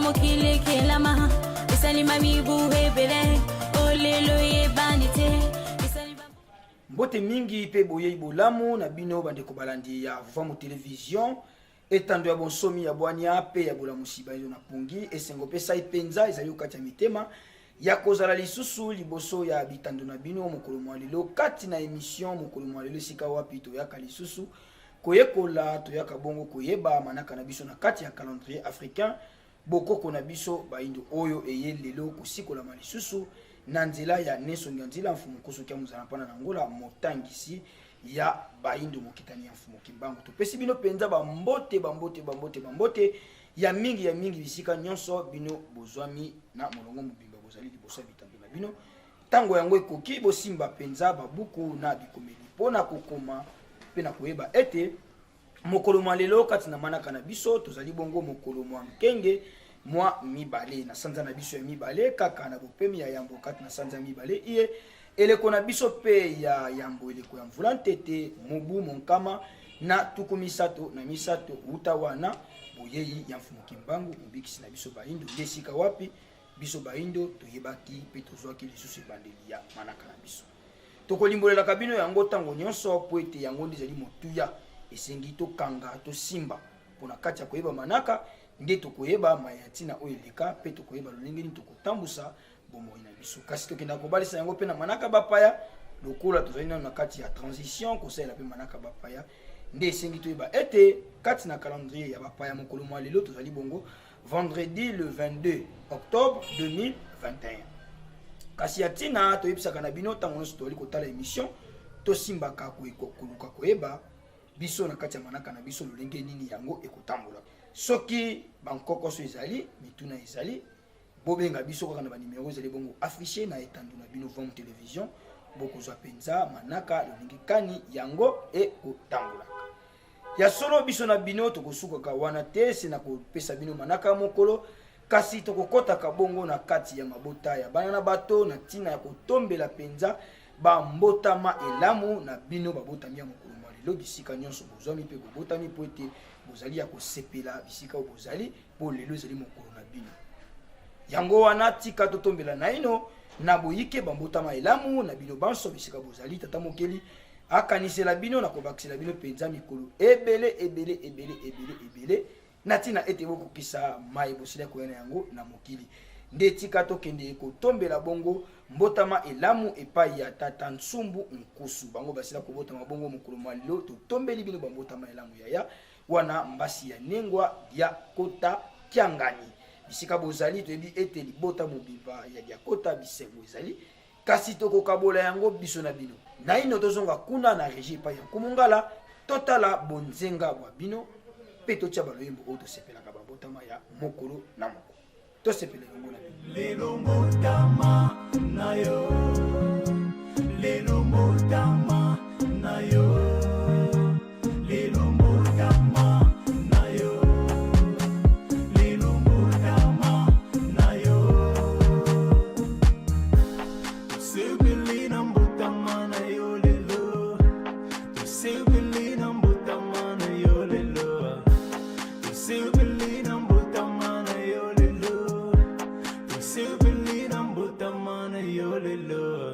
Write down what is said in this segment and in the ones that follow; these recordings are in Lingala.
mokile kelama esali mami buhebele olelo ye banite. Mbote mingi pe boye ibolamu na bino bandeko balandi ya Vamo Télévision etando ya bonsomi ya bwania pe ya bola musiba izo na pungi esengo pesa ipenza ezali okati ya mitema ya kozala lisusu liboso ya bitando na bino mokolo mwa lelo kati na émission mokolo mwa lelo sika wapi to yaka lisusu koyekola to yaka bongo koyeba manaka na biso na kati ya calendrier africain bokoko na biso baindo oyo eye lelo kosikola malisusu na nzela ya Nelson Nganzila mfumu koso kya muzana pana na ngola motangisi ya baindo mokitani ya mfumu kimbangu topesi bino penza bambote ya mingi bisika nyonso bino bozwami na molongo mobimba bozali liboso bitando na bino tango yango ekoki bosimba penza babuku na bikomeli pona kokoma pe na koyeba ete mokolo mwa lelo kati na manaka na biso tozali bongo mokolo mwa nkenge mwa mibale na sanza na biso ya mibale kaka na bopemi ya yambo kati na sanza ya mibale iye eleko na biso pe ya yambo eleko ya mvula ntete mobu monkama na tukumisato na misato utawana boyeyi ya mfumu kimbangu mbikisi na biso baindo desika wapi biso baindo toyebaki pe tozwaki lisusu ebandeli ya manaka na biso tokolimbolela kabino yango tango nyonso po ete yango ndezali motuya esengi tokanga tosimba mpona kati ya koyeba manaka nde tokoyeba mayatina oyo eleka pe tokoyeba lolenge nini tokotambusa bomoi na biso kasi tokenda kobalisa yango pe na manaka bapaya lokola tozali nano na kati ya transition kosalela pe manaka bapaya nde esengi toyeba ete kati na calendrier ya bapaya mokolo mwa lelo tozali bongo vendredi le 22 octobre 2021 kasi ya tina toyebisaka na bino ntango nyonso tozali kotala émission tosimbaka koluka koyeba biso na kati ya manaka na biso lolenge nini yango ekotambola soki bankokoso ezali mituna ezali bobenga biso kaka na banimero ezali bongo affiché na etando na bino Vamo Télévision bokozwa penza manaka lolenge kani yango ekotambola ya solo biso na bino tokosukaka wana te se na kopesa bino manaka mokolo kasi tokokotaka bongo na kati ya mabota ya bana na bato na tina ya kotombela penza bambotama elamu na bino babotami ya mokolo mwa lelo bisika nyonso bozwami mpe bobotami po ete bozali ya kosepela bisika oyo bozali po lelo ezali mokolo na bino yango wana tika totombela na ino na boyike bambotama elamu na bino banso bisika bozali tata mokeli akanisela bino na kobakisela bino penza mikolo ebele na tina ete bokokisa mai bosila koyana yango na mokili nde tika tokende kotombela bongo mbotama elamu epai ya tata Nsumbu Nkusu bango basila kobotama bongo mokolo mwa lelo totombeli bino bambotama elamu yaya wana mbasi ya nengwa ya kota kiangani bisika bozali toyebi ete libota mobimba ya diakota bisengo ezali kasi tokokabola yango biso na bino na ino tozonga kuna na régie epai ya Kumungala totala bonzenga bwa bino pe totia baloyembo oyo tosepelaka bambotama ya mokolo na mokolo tosepela yango na bino lelo mbotama na yo lelo mbotama na yo Love.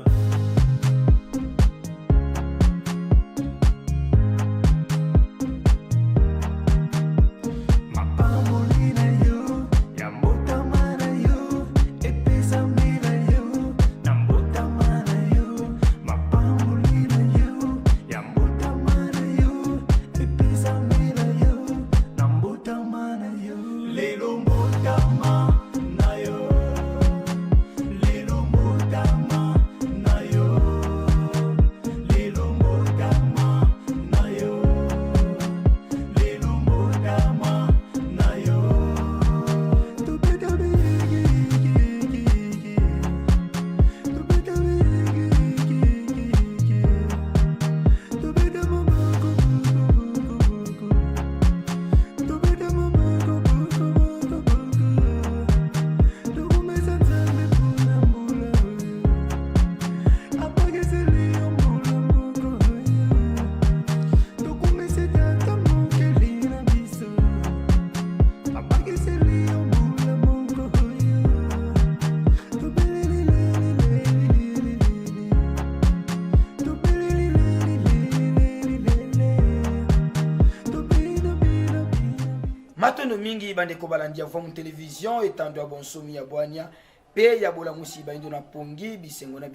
mingi bandeko balandi avant mon télévision etando bonsomi ya bwania pe ya bola musiba indo na pongi bisengo na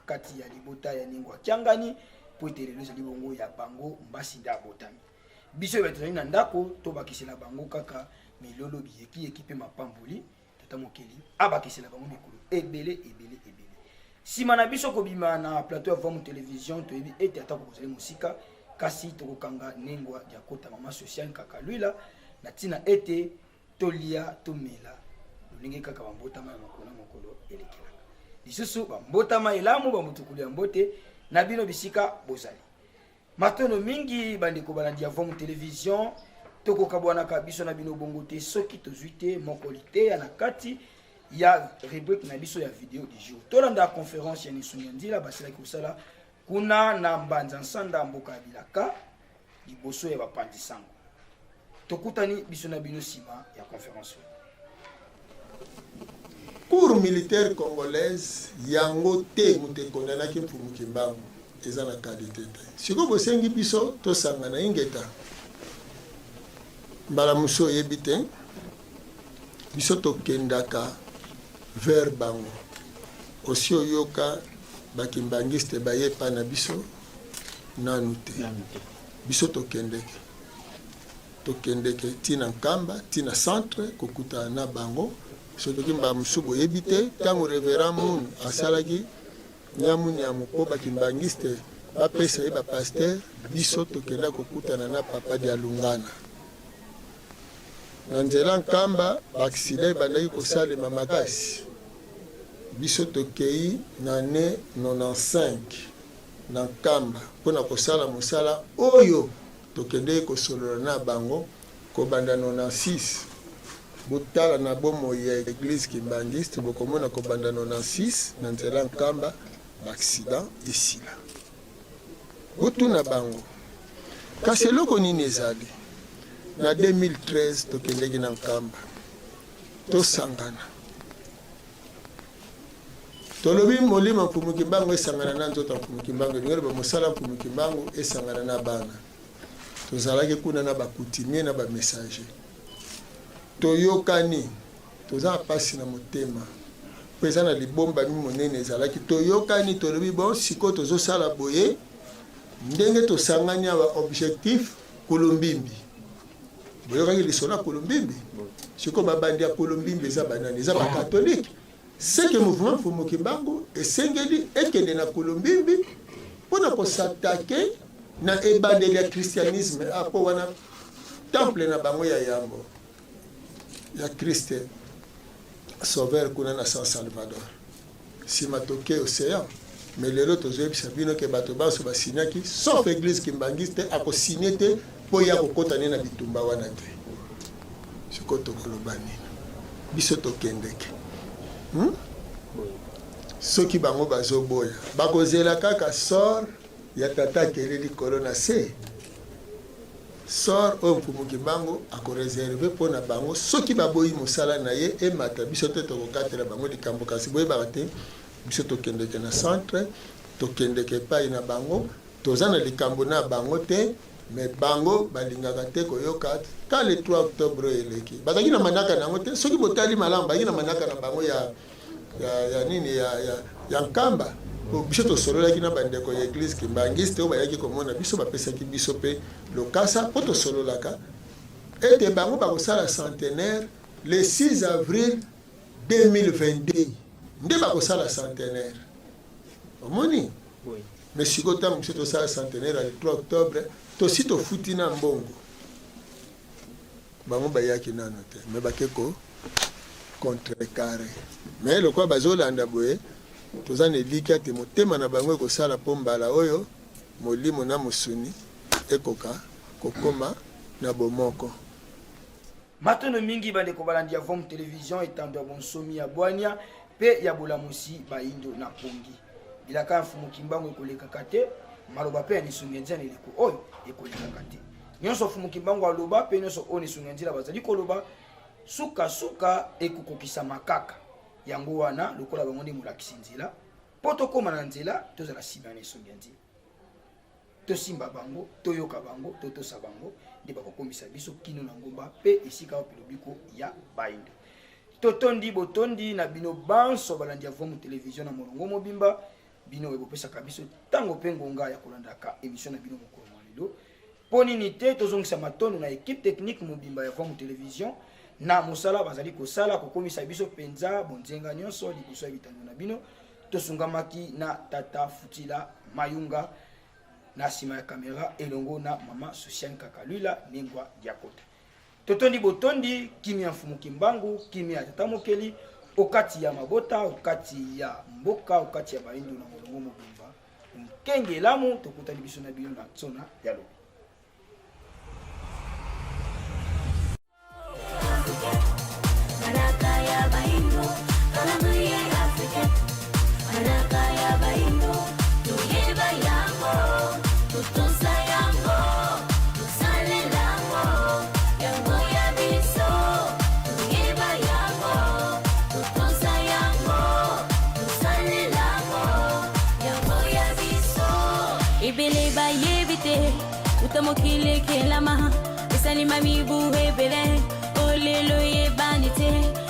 kati ya libota ya ningwa kiangani po etelelo zali bongo ya bango mbasi nda botami biso betani na ndako to bakisela bango kaka milolo biyeki ekipe mapamboli tata mokeli abakisela bango mikolo ebele sima na biso kobima na plateau avant mon télévision to ebi ete atako kozali musika kasi tokokanga nengwa ya kota mama social kaka luila na tina ete tolia tomela lulingi kaka bambotama ya mokolo elekelaka lisusu bambotama elamu bamutukuli ya mbote na bino bisika bozali matono mingi bandeko balandi avant mon télévision tokokabwanaka biso na bino bongo te soki tozwi te mokoli te ya na kati ya rubrique na biso ya vidéo du jour tolanda conférence ya Nisungi Nzila basilaki kosala kuna na mbanza nsanda mboka ya bilaka liboso ya bapandi sango tokutani biso na bino sima ya conférence cour militaire congolaise yango te moto ekondamnaki mfumu kimbangu eza na qualité te sikoyo bosengi biso tosangana ingeta mbala mosu oyebi te biso tokendaka vers bango osi oyoka bakimbangiste bayepa na biso nanu te biso tokendeke tina nkamba tina centre kokutana na bango soki mbala mosu boyebi te ntango révérend munu asalaki nyamu po bakimbangiste bapesa ye bapaster biso tokenda kokutana na papa dia lungana na nzela nkamba baaksida ebandaki kosalema makasi biso tokei na ne 95 na nkamba mpona kosala mosala oyo tokendeki kosolola na bango kobanda 96 botala na bomoi ya église kimbangiste bokomona kobanda 96 na nzela nkamba baaksida esila botuna bango kasi eloko nini ezali na 2013 tokendeki na nkamba tosangana tolobi molima mfumu kimbangu esangana na nzoto mfumu kimbangu ngere ba mosala mfumu kimbangu esangana na bana tozalaki kuna na bakutimie na ba messager toyokani toza pasi na motema pesa na libomba mi monene ezalaki toyokani tolobi bon siko tozosala boye ndenge tosangani aba objectif kolombimbi boyokaki lisolo ya kolombimbi siko babandi ya kolombimbi eza banani eza bakatolike seke mouvement mfumu kimbangu esengeli ekende na kolombimbi mpona kosatake na ebandeli ya christianisme apo wana temple na bango ya yambo ya Christ sauveur kuna na San Salvador sima toke océan mais lelo tozoyebisa bino ke bato banso basinyaki sauf église kimbangiste akosigne te mpo ya kokota ne na bitumba wana te siko tokoloba nini biso tokendeke soki bango bazoboya bakozela kaka sor ya tata akeli likolo na se sor oyo mfumu kimbangu akoreserve mpo na bango soki baboyi mosala na ye emata biso te tokokatela bango likambo kasi boyebaka te biso tokendeke na centre tokendeke epai na bango toza na likambo na bango te mais bango balingaka te koyoka ka le 3 octobre eleki bazalaki na manaka nango te soki botali malamu bazalaki na manaka na bango ya nini ya nkamba biso tosololaki na bandeko ya église kimbangiste oyo bayaki komona biso bapesaki biso mpe lokasa mpo tosololaka ete bango bakosala centenaire le 6 avril 2022 nde bakosala centenaire omoni mais sikoyo ntango biso tosala centenaire le 3 octobre tosi tofuti na mbongo bango bayaki nano te me bakeko contrecarré mais lokwa bazolanda boye toza na elika te motema na bango ekosala mpo mbala oyo molimo na mosuni ekoka kokoma na bomoko matono mingi bandeko balandi avant mon télévision etando ya bonsomi ya bwania pe ya bolamusi baindo na pongi bilaka mfumu kimbangu ekolekaka te maloba pe ya Nisungi Nzila eleko oyo ekolekaka te nyonso mfumu kimbangu aloba pe nyonso oyo Nisungi Nzila bazali koloba suka ekokokisa makaka yango wana lokola bango nde molakisi nzela mpo tokóma na nzela tozala nsima ya Nisungi Nzila tosimba bango toyoka bango totosa bango nde bakokomisa biso kino na ngomba pe esika oyo lobiko ya baindo totondi botondi na bino banso balandi ya Vomu Télévision na molongo mobimba bino ebopesaka biso ntango mpe ngonga ya kolandaka émission na bino mokolo mwa lelo mpo nini te tozongisa matondo na équipe technique mobimba ya Vomu Télévision na mosala bazali kosala kokomisa biso mpenza bonzenga nyonso liboso ya bitando na bino tosungamaki na tata Futila Mayunga na nsima ya kamera elongo na mama Susiane Kakalula Nengwa Diakota totondi botondi kimia mfumu kimbangu kimia tata mokeli okati ya mabota okati ya mboka okati ya baindu na molongo mobimba nkenge lamu tokutani biso na bino na tsona ya lo Ibele ba yebite utamokile kelama esalima mibu hebele olelo ye banite